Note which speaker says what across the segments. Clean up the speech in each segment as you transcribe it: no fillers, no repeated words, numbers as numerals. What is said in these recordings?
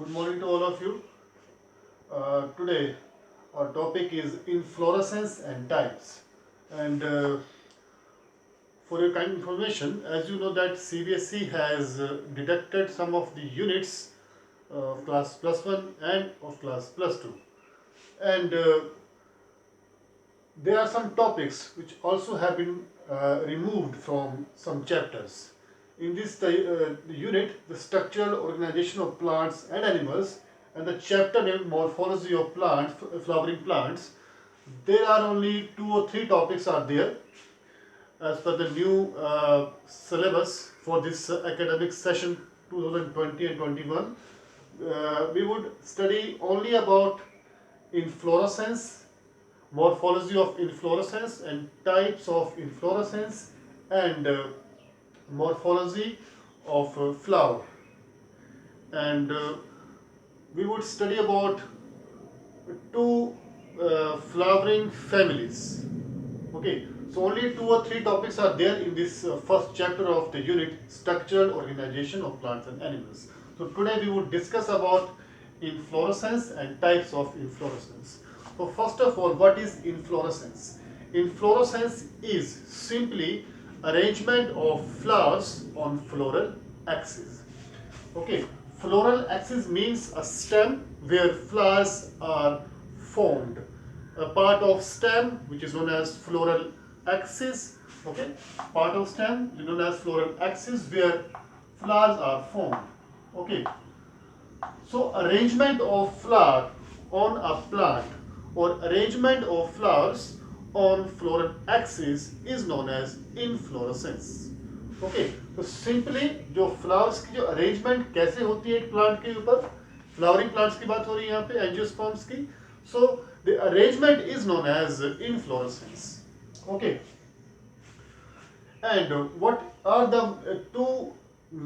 Speaker 1: Good morning to all of you. Today our topic is inflorescence and types. And for your kind information, as you know that CBSE has deducted some of the units of class plus 1 and of class plus 2. And there are some topics which also have been removed from some chapters. In this unit, the structural organization of plants and animals, and the chapter named morphology of plants, flowering plants, there are only 2 or 3 topics are there as per the new syllabus for this academic session 2020 and 21. We would study only about inflorescence, morphology of inflorescence and types of inflorescence, and morphology of flower. And we would study about 2 flowering families. Okay, so only 2 or 3 topics are there in this first chapter of the unit, structural organization of plants and animals. So today we would discuss about inflorescence and types of inflorescence. So first of all, what is inflorescence? Inflorescence is simply arrangement of flowers on floral axis. Okay, floral axis means a stem where flowers are formed. A part of stem which is known as floral axis. Okay, part of stem is known as floral axis where flowers are formed. Okay, so arrangement of flower on a plant or arrangement of flowers on floral axis is known as inflorescence. Okay, तो simply जो flowers की जो arrangement कैसे होती है एक plant के ऊपर, फ्लावरिंग प्लांट्स की बात हो रही है यहाँ पे, एंजियोस्पर्म्स की. So the arrangement is known as inflorescence. Okay, and what are the 2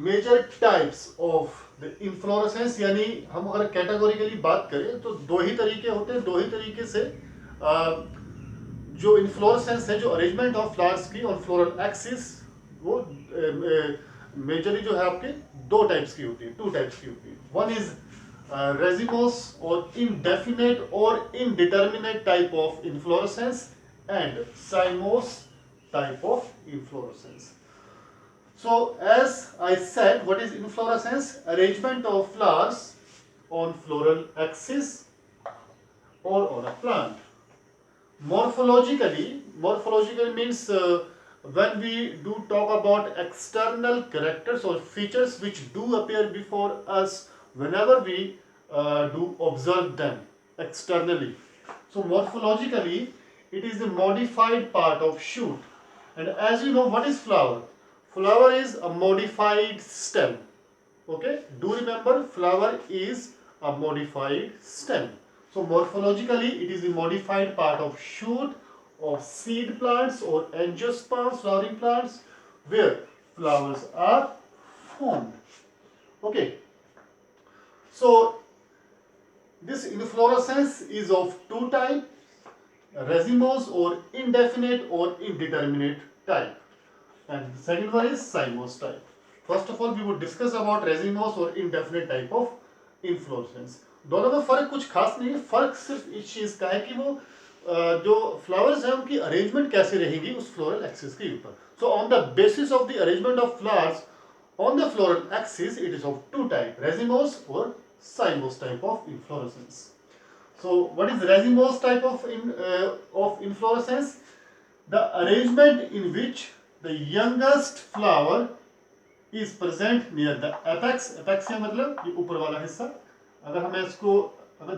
Speaker 1: major types of the inflorescence. यानी हम अगर कैटेगोरिकली बात करें तो 2 ही तरीके होते हैं. 2 ही तरीके से जो इनफ्लोरेसेंस है, जो अरेंजमेंट ऑफ फ्लावर्स की ऑन फ्लोरल एक्सिस, वो मेजरली जो है आपके 2 टाइप्स की होती है, 2 टाइप्स की होती है. वन इज रेजिमोस और इनडेफिनेट और indeterminate type of inflorescence and साइमोस type of inflorescence. So as I said, what is inflorescence? Arrangement of flowers on floral axis or on a plant. Morphologically means when we do talk about external characters or features which do appear before us whenever we do observe them externally. So morphologically, it is the modified part of shoot. And as you know, what is flower? Flower is a modified stem. Okay, do remember, flower is a modified stem. So morphologically, it is the modified part of shoot of seed plants or angiosperms, flowering plants, where flowers are formed. Okay, so this inflorescence is of 2 types, racemose or indefinite or indeterminate type, and the second one is cymose type. First of all, we would discuss about racemose or indefinite type of inflorescence. दोनों में फर्क कुछ खास नहीं है. फर्क सिर्फ इस चीज का है कि वो जो फ्लावर्स हैं उनकी अरेंजमेंट कैसे रहेगी उस फ्लोरल एक्सिस के ऊपर. So on the basis of the arrangement of flowers on the floral axis, it is of 2 types, racemose or cymose type of inflorescence. So what is racemose type of inflorescence? The arrangement in which the youngest flower is present near the apex. Apex का मतलब ये ऊपर वाला हिस्सा. अगर हमें इसको अगर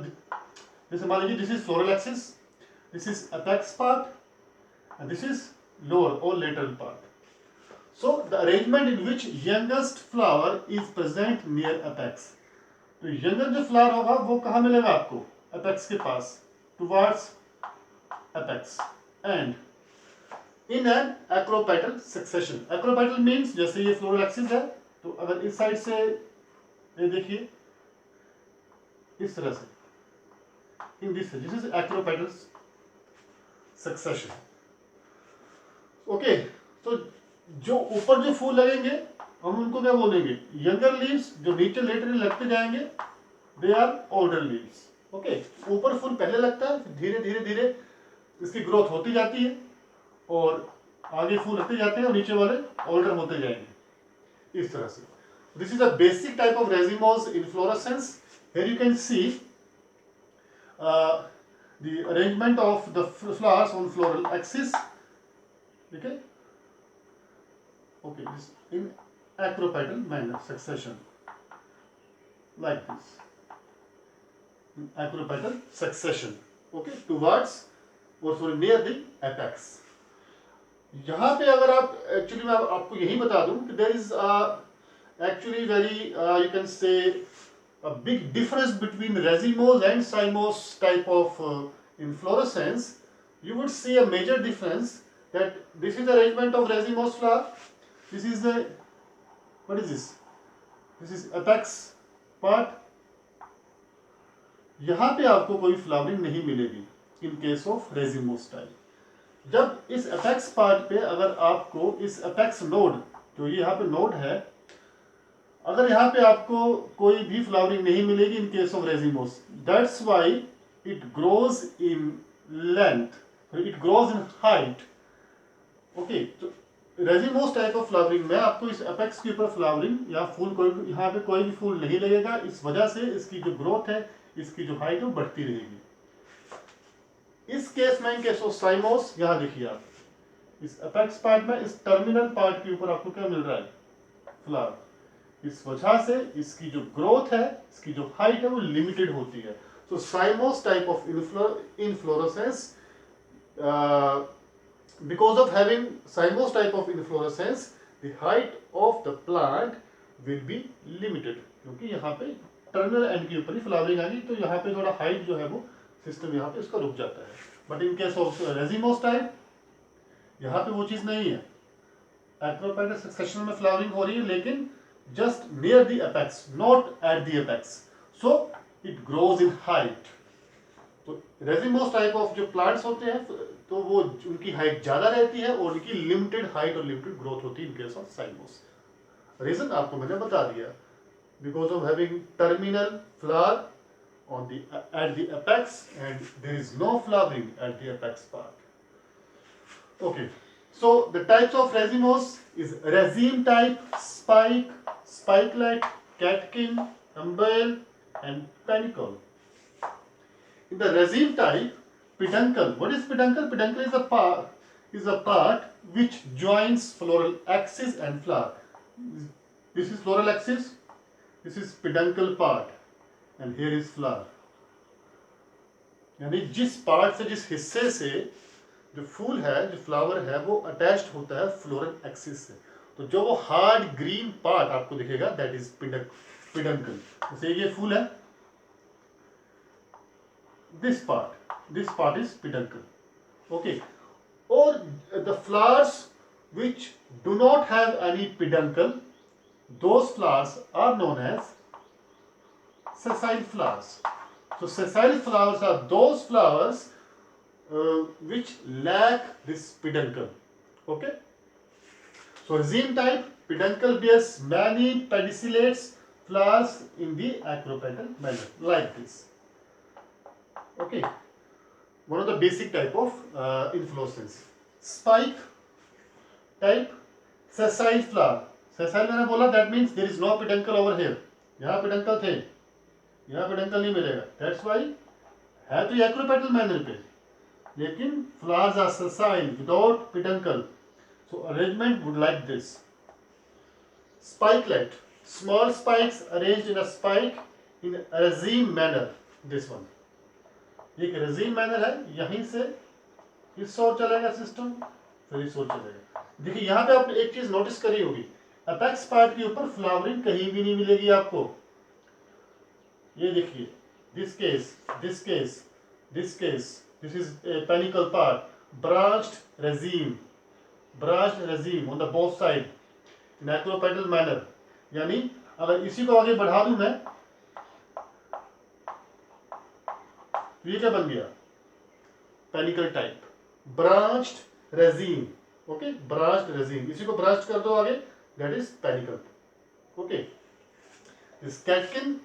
Speaker 1: जैसे मान लीजिए this is floral axis, this is apex part, and this is lower or lateral part. So the arrangement in which youngest flower is present near apex. तो यंगर जो फ्लावर होगा वो कहाँ मिलेगा आपको? अपेक्स के पास, towards apex, and in an acropetal succession. Acropetal means जैसे ये फ्लोरल एक्सिस है, तो अगर इस साइड से ये देखिए इस तरह से, in this is acropetal succession. Okay, तो जो ऊपर जो फूल लगेंगे हम उनको क्या बोलेंगे? Younger leaves. जो नीचे लेटर लगते जाएंगे they are older leaves. Okay, ऊपर फूल पहले लगता है, धीरे धीरे धीरे इसकी ग्रोथ होती जाती है और आगे फूल लगते जाते हैं और नीचे वाले ओल्डर होते जाएंगे इस तरह से। This is a basic type of racemose inflorescence. Here you can see the arrangement of the flowers on floral axis. Okay, okay, this in acropetal manner succession like this, in acropetal succession, okay, towards or sorry near the apex. यहाँ पे अगर आप actually मैं आपको यही बता दूं कि there is actually very you can say a big difference between racemose and cymose type of inflorescence. You would see a major difference that this is the arrangement of racemose flower. This is the, what is this? This is apex part. यहाँ पे आपको कोई flowering नहीं मिलेगी in case of racemose type. जब इस apex part पे अगर आपको इस अपेक्स नोड, जो यहाँ पे नोड है, अगर यहाँ पे आपको कोई भी फ्लावरिंग नहीं मिलेगी in case of racemose, that's why it grows in length, it grows in height. Okay, तो रेजिमोस टाइप ऑफ फ्लावरिंग में आपको इस अपेक्स के ऊपर फ्लावरिंग या फूल कोई, यहाँ पे कोई भी फूल नहीं लगेगा। इस वजह से इसकी जो ग्रोथ है, इसकी जो हाइट है वो बढ़ती रहेगी। इस केस में, इन केस ऑफ साइमोस, यहाँ देखिए आप इस अपेक्स पार्ट में इस टर्मिनल पार्ट के ऊपर आपको क्या मिल रहा है? फ्लावर। इस वजह से इसकी जो ग्रोथ है, इसकी जो हाइट है वो लिमिटेड होती है। So cymose type of inflorescence, because of having cymose type of inflorescence, the height of the plant will be limited, क्योंकि यहाँ पे टर्मिनल एंड के ऊपर ही फ्लावरिंग आ गई, तो यहाँ पे थोड़ा हाइट जो है वो सिस्टम यहाँ पे इसका रुक जाता है। But in case of racemose type यहाँ पे वो चीज नहीं है। एक्रोपेटल सक्सेशन में फ्लावरिंग हो रही है, लेकिन just near the apex, not at the apex, so it grows in height. तो रेजिमोस टाइप ऑफ जो प्लांट्स होते हैं, तो वो उनकी हाइट ज्यादा रहती है और उनकी लिमिटेड हाइट और लिमिटेड ग्रोथ होती है in case of cymose. Reason आपको मैंने बता दिया, because of having terminal flower on the at the apex and there is no flowering at the apex part. Okay, so the types of racemose is raceme type, spike, spikelet, catkin, umbel and panicle. In the raceme type, peduncle. What is peduncle? Peduncle is a part which joins floral axis and flower. This is floral axis, this is peduncle part and here is flower. यानी जिस part से, जिस हिस्से से जो फूल है, जो flower है, वो अटैच्ड होता है फ्लोरल एक्सिस से, तो जो वो हार्ड ग्रीन पार्ट आपको दिखेगा दैट इज पिडंकल। जैसे ये फूल है, this part is peduncle. Okay, और the flowers which do not have any peduncle, those flowers are known as sessile flowers. So sessile flowers are those flowers which lack this peduncle. Okay. So raceme type, peduncle bears many pedicellate flowers in the acropetal manner, like this. Okay. One of the basic type of inflorescence. Spike type, sessile flower. Sessile मैंने बोला, that means there is no peduncle over here. यहाँ peduncle थे, यहाँ peduncle नहीं मिलेगा। That's why है तो acropetal manner पे, लेकिन flowers are sessile without peduncle. So arrangement would like this. Spikelet, small spikes arranged in a spike in a raceme manner. This one, एक raceme manner है, यहीं से इस ओर चलेगा सिस्टम, फिर इस ओर चलेगा। देखिए यहाँ पे आपने एक चीज नोटिस करी होगी, अपेक्स पार्ट के ऊपर फ्लावरिंग कहीं भी नहीं मिलेगी आपको। ये देखिए, this case, this case, this case, this is a panicle part, branched regime on the both side in acropetal manner. यानी अगर इसी को आगे बढ़ा दूं मैं, तो ये क्या बन गया? Panicle type, branched regime. Okay, branched regime, इसी को ब्रांच कर दो आगे, that is panicle. Okay, this catkin,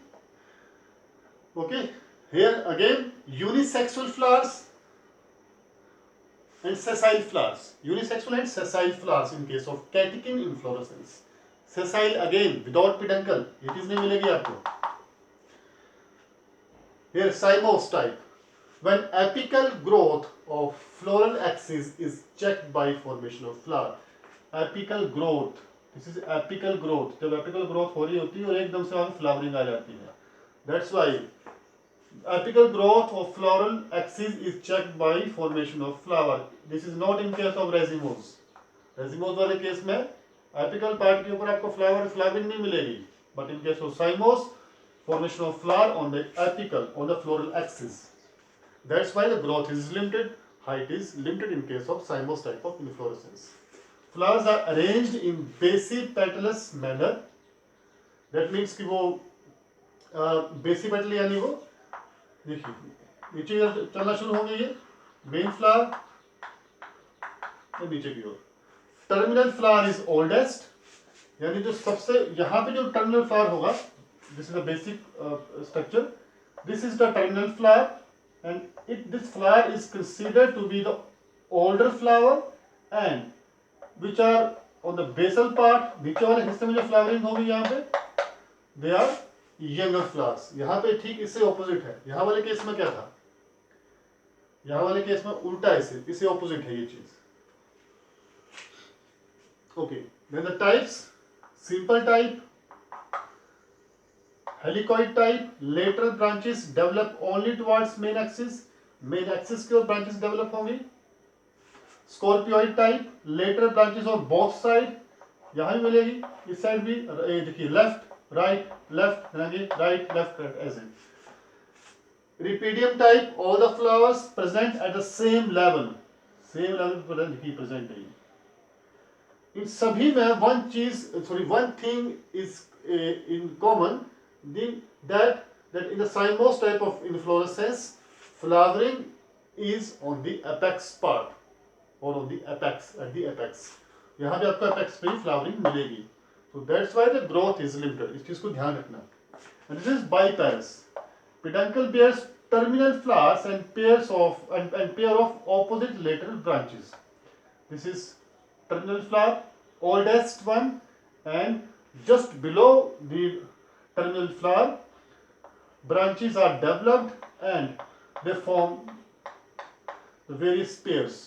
Speaker 1: Okay, here again unisexual flowers and sessile flowers. Unisexual and sessile flowers in case of catechin inflorescence. Sessile again without peduncle, ये चीज नहीं मिलेगी आपको. Here cymose type. When apical growth of floral axis is checked by formation of flower. Apical growth. This is apical growth. जब apical growth हो रही होती है और एकदम से वहाँ flowering आ जाती है. That's why apical growth of floral axis is checked by formation of flower. This is not in case of racemose. Racemose वाले केस में apical part के ऊपर आपको flowering नहीं मिलेगी. But in case of cymose, formation of flower on the apical, on the floral axis. That's why the growth is limited, height is limited in case of cymose type of inflorescence. Flowers are arranged in basipetalous manner. That means कि वो basipetal यानी वो देखिए नीचे चलना शुरू होंगे ये मेन फ्लावर नीचे की ओर. टर्मिनल फ्लावर इज ओल्डेस्ट यानी जो सबसे यहाँ पे जो टर्मिनल फ्लावर होगा, this is the basic structure. This is the terminal flower and this flower is considered to be the older flower and which are on the basal part. नीचे वाले हिस्से में जो फ्लावरिंग होगी यहाँ पे they are younger flowers. यहाँ पे ठीक इससे ऑपोजिट है. यहाँ वाले केस में क्या था, यहाँ वाले केस में उल्टा इससे ऑपोजिट है ये चीज. Okay, then the types: simple type, helicoid type. Lateral branches develop only towards main axis. Main axis की ओर ब्रांचेस डेवलप होंगी. Scorpioid type, lateral branches on both side. यहां भी मिलेगी, इस साइड भी. देखिए left right left right left ऐसे. Rhipidium type, all the flowers present at the same level. Same level पर देखिए प्रेजेंट है. इन सभी में one thing is in common, that in the cymose type of inflorescence, flowering is on the apex part or on the apex, at the apex. यहाँ पे आपको apex पे ही flowering मिलेगी. So that's why the growth is limited. इस चीज को ध्यान रखना. And this is biparous. Peduncle bears terminal flowers and pair of opposite lateral branches. This is terminal flower, oldest one, and just below the terminal flower branches are developed and they form the various pairs.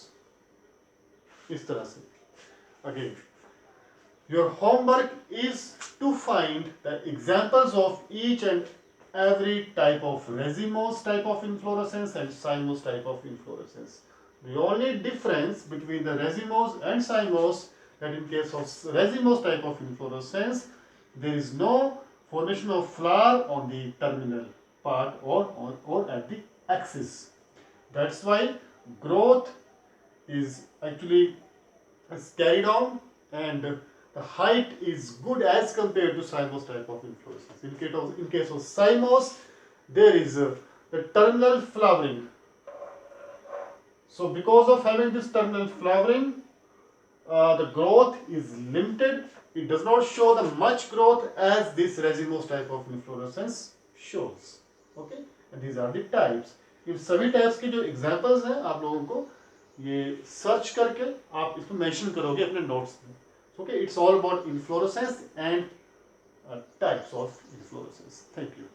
Speaker 1: इस तरह से. Again, your homework is to find the examples of each and every type of racemose type of inflorescence and cymose type of inflorescence. The only difference between the racemose and cymose, that in case of racemose type of inflorescence, there is no formation of flower on the terminal part or at the axis. That's why growth is actually carried on and the height is good as compared to cymose type of inflorescence. In case of cymose, there is the terminal flowering. So because of having this terminal flowering, the growth is limited. It does not show the much growth as this racemose type of inflorescence shows. Okay, and these are the types. इन सभी types के जो examples हैं आप लोगों को ये search करके आप इसको मेंशन करोगे अपने नोट्स में. Okay, it's all about inflorescence and types of inflorescence. Thank you.